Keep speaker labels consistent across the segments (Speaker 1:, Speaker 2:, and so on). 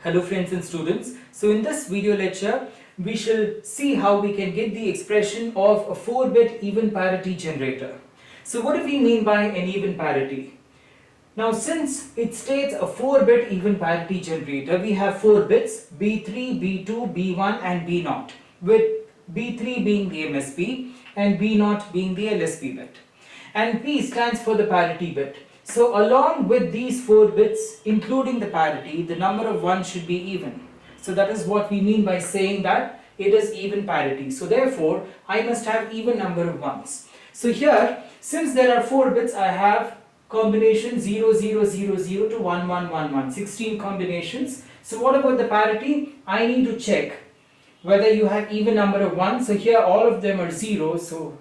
Speaker 1: Hello friends and students. So in this video lecture, we shall see how we can get the expression of a 4-bit even parity generator. So what do we mean by an even parity? Now since it states a 4-bit even parity generator, we have 4 bits B3, B2, B1 and B0, with B3 being the MSB and B0 being the LSB bit. And P stands for the parity bit. So along with these 4 bits, including the parity, the number of 1 should be even. So that is what we mean by saying that it is even parity. So therefore, I must have even number of 1s. So here, since there are 4 bits, I have combination 0, 0, 0, 0 to 1, 1, 1, 1, 16 combinations. So what about the parity? I need to check whether you have even number of 1s. So here all of them are 0, so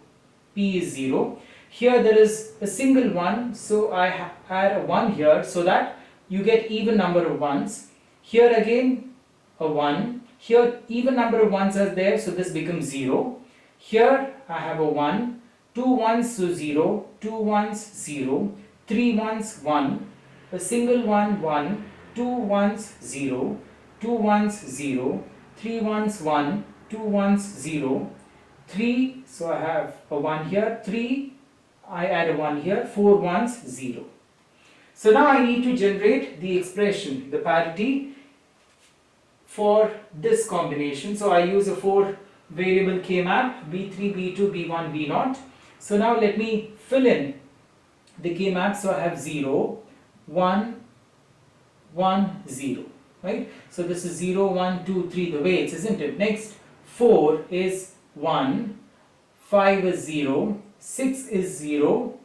Speaker 1: P is 0. Here there is a single 1, so I add a 1 here so that you get even number of 1s. Here again a 1. Here even number of 1s are there, so this becomes 0. Here I have a 1, 2 1s, so 0, 2 1s 0, 3 1s 1, a single 1 1, 2 1s 0, 2 1s 0, 3 1s 1, 2 1s 0, 3, so I have a 1 here, 3, I add a 1 here, 4 1s 0. So now I need to generate the expression, the parity for this combination. So I use a 4 variable K map, B3, B2, B1, B0. So now let me fill in the K map. So I have 0, 1, 1, 0, right? So this is 0, 1, 2, 3, the weights, isn't it? Next, 4 is 1, 5 is 0, 6 is 0,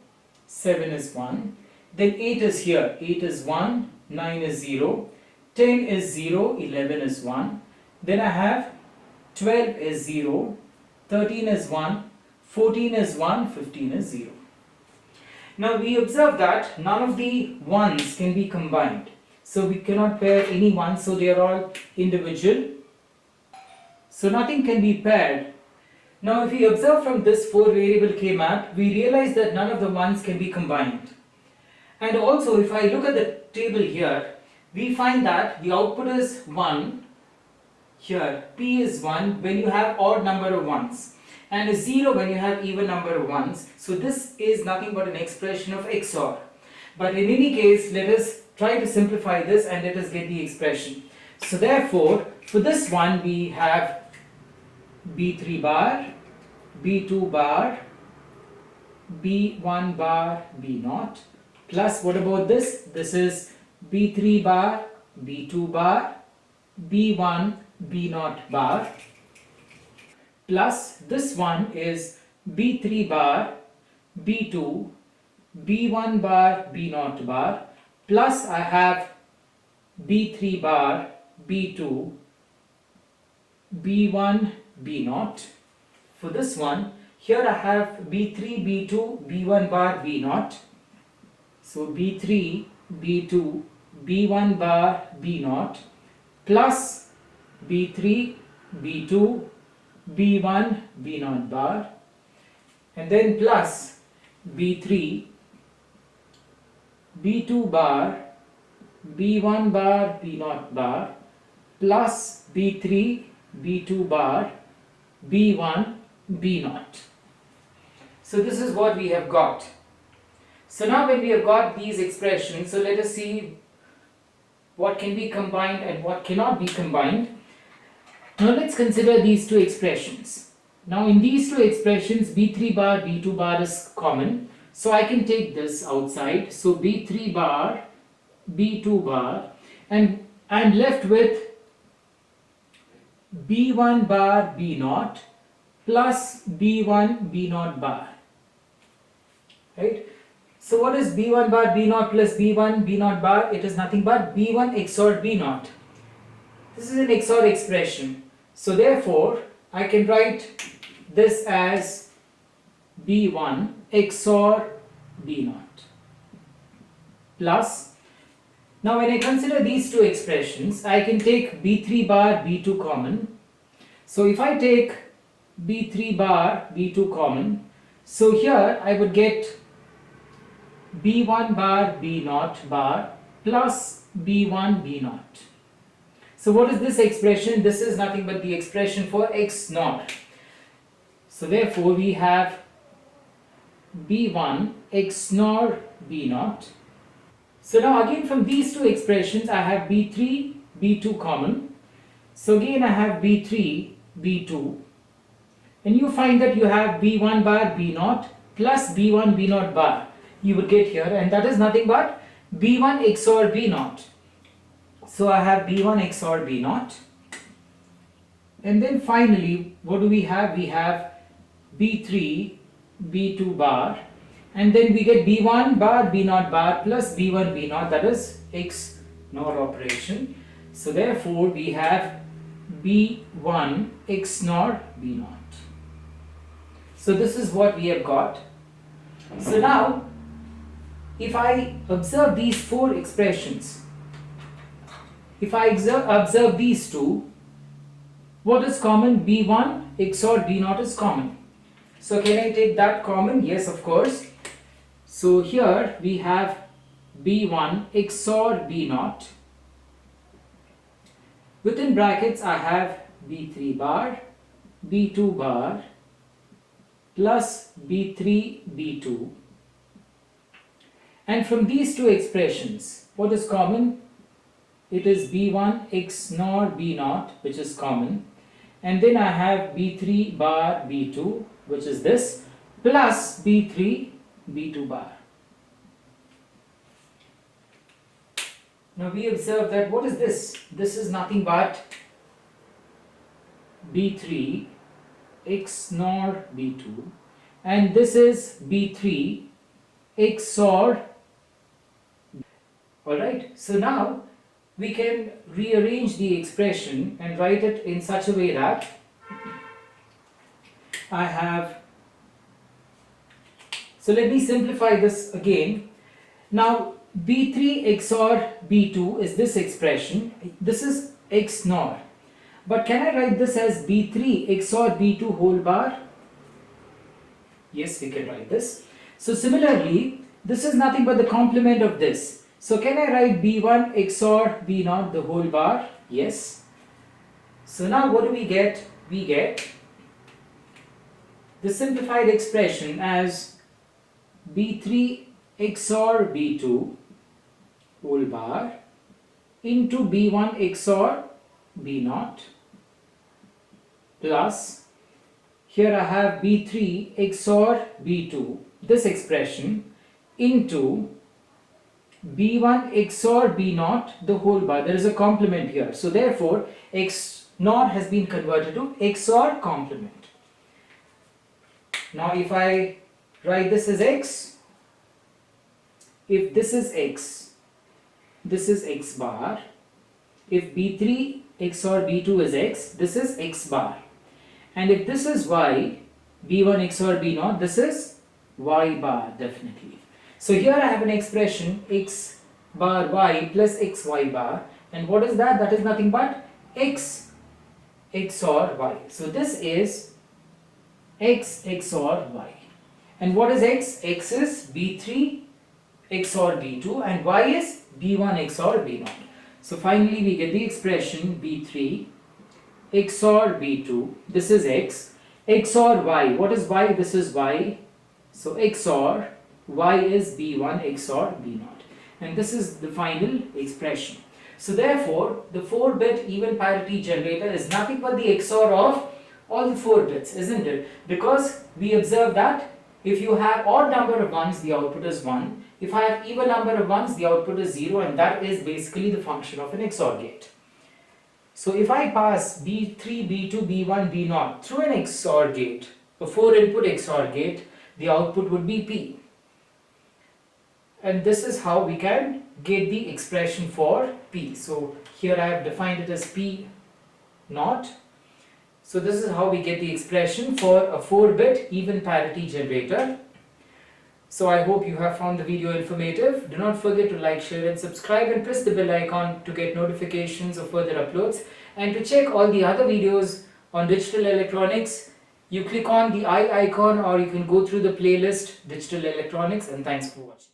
Speaker 1: 7 is 1, then 8 is here, 8 is 1, 9 is 0, 10 is 0, 11 is 1, then I have 12 is 0, 13 is 1, 14 is 1, 15 is 0. Now we observe that none of the 1s can be combined. So we cannot pair any 1, so they are all individual. So nothing can be paired. Now if we observe from this 4 variable K map, we realize that none of the 1s can be combined. And also if I look at the table here, we find that the output is 1, here P is 1 when you have odd number of 1s, and is 0 when you have even number of 1s. So this is nothing but an expression of XOR. But in any case, let us try to simplify this and let us get the expression. So therefore, for this one we have B3 bar, B2 bar, B1 bar, B0, plus what about this? This is B3 bar, B2 bar, B1, B0 bar, plus this one is B3 bar, B2, B1 bar, B0 bar, plus I have B3 bar, B2, B1, B0. For this one, here I have B3, B2, B1 bar, B0. So B3, B2, B1 bar, B0 plus B3, B2, B1, B0 bar, and then plus B3, B2 bar, B1 bar, B0 bar, plus B3, B2 bar, B1, B0. So this is what we have got. So now when we have got these expressions, so let us see what can be combined and what cannot be combined. Now let's consider these two expressions. Now in these two expressions, B3 bar, B2 bar is common. So I can take this outside. So B3 bar, B2 bar, and I'm left with B1 bar, B0 plus B1, B0 bar. Right? So what is B1 bar, B0 plus B1, B0 bar? It is nothing but B1 XOR B0. This is an XOR expression. So therefore, I can write this as B1 XOR B0 plus, now when I consider these two expressions, I can take B3 bar, B2 common. So if I take B3 bar, B2 common, so here I would get B1 bar, B0 bar plus B1, B0. So what is this expression? This is nothing but the expression for x naught. So therefore we have b1 x naught b naught. So now again from these two expressions I have b3 b2 common. So again I have b3 b2, and you find that you have b1 bar b naught plus b1 b naught bar you would get here, and that is nothing but b1 XOR b naught. So I have b1 XOR b naught, and then finally what do we have? We have b3 b2 bar, and then we get b1 bar b naught bar plus b1 b naught, that is x NOR operation. So therefore we have b1 x NOR b naught. So this is what we have got. So now if I observe these four expressions, if I observe these two, what is common? b1 XOR b naught is common. So can I take that common? Yes, of course. So here we have b1 XOR b naught. Within brackets I have b3 bar, b2 bar plus b3 b2. And from these two expressions, what is common? It is b1 x NOR b naught, which is common, and then I have b3 bar b2, which is this, plus b3 b2 bar. Now we observe that what is this? This is nothing but b3 x NOR b2, and this is b3 XOR. Alright, so now we can rearrange the expression and write it in such a way that I have, so let me simplify this again. Now b3 XOR b2 is this expression, this is x NOR, but can I write this as b3 XOR b2 whole bar? Yes, we can write this. So similarly, this is nothing but the complement of this. So can I write b1 XOR b naught the whole bar? Yes. So now what do we get? We get the simplified expression as b3 XOR b2 whole bar into b1 XOR b naught plus, here I have b3 XOR b2, this expression, into b1 XOR b naught the whole bar. There is a complement here, so therefore x naught has been converted to XOR complement. Now if I write this as x, if this is x, this is x bar. If b3 XOR b2 is x, this is x bar. And if this is y, b1 XOR b naught, this is y bar definitely. So here I have an expression x bar y plus xy bar, and what is that? That is nothing but x XOR y. So this is x XOR y. And what is x? X is b3 XOR b2 and y is b1 XOR b naught. So finally we get the expression b3 XOR b2, this is x, XOR y. What is y? This is y. So XOR y is b1 XOR b naught, and this is the final expression. So therefore the 4-bit even parity generator is nothing but the XOR of all the 4 bits, isn't it? Because we observe that if you have odd number of ones, the output is 1. If I have even number of ones, the output is 0, and that is basically the function of an XOR gate. So if I pass b3, b2, b1, b0 through an XOR gate, a 4-input XOR gate, the output would be p. And this is how we can get the expression for p. So here I have defined it as p naught. So this is how we get the expression for a 4-bit even parity generator. So I hope you have found the video informative. Do not forget to like, share and subscribe, and press the bell icon to get notifications of further uploads. And to check all the other videos on digital electronics, you click on the I icon, or you can go through the playlist digital electronics. And thanks for watching.